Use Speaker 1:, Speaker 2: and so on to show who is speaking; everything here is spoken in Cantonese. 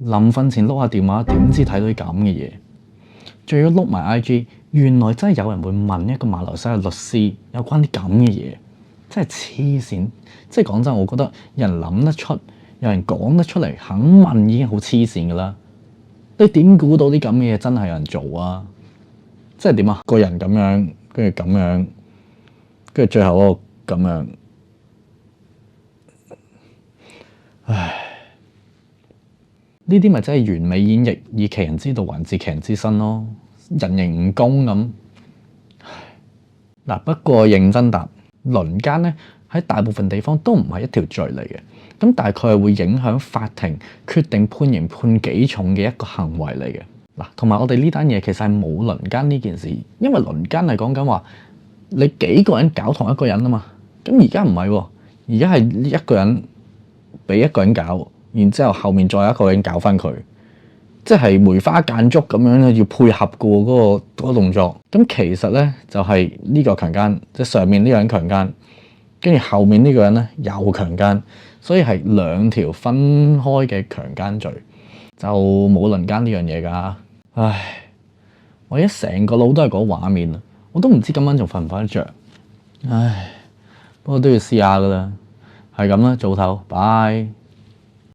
Speaker 1: 臨瞓前碌下電話，點知睇到啲咁嘅嘢？仲要碌埋 IG，原來真係有人會問一個馬來西亞律師有關啲咁嘅嘢，真係黐線！即係講真，我覺得有人諗得出，有人講得出嚟，肯問已經好黐線㗎啦。你點估到啲咁嘅嘢真係有人做啊？即係點啊？個人咁樣，跟住咁樣，跟住最後嗰個咁樣，唉！呢啲咪真係完美演繹，以其人之道還治其人之身咯，人形蜈蚣咁。嗱，不過認真答，輪姦咧喺大部分地方都唔係一條罪嚟嘅，咁但係佢係會影響法庭決定判刑判幾重嘅一個行為嚟嘅。嗱，同埋我哋呢單嘢其實係冇輪姦呢件事，因為輪姦係講緊話你幾個人搞同一個人啊嘛，咁而家唔係喎，而家係一個人俾一個人搞。然之後，後面再有一個人搞翻佢，即係梅花間竹咁樣要配合嘅喎嗰個動作。咁其實咧就係呢個強姦，即係上面呢個人強姦，跟住後面呢個人咧又強姦，所以係兩條分開嘅強姦罪，就冇輪姦呢樣嘢㗎。唉，我而家成個腦都係嗰畫面啊，我都唔知今晚仲瞓唔瞓得着。唉，不過都要試下㗎啦，係咁啦，早唞，拜。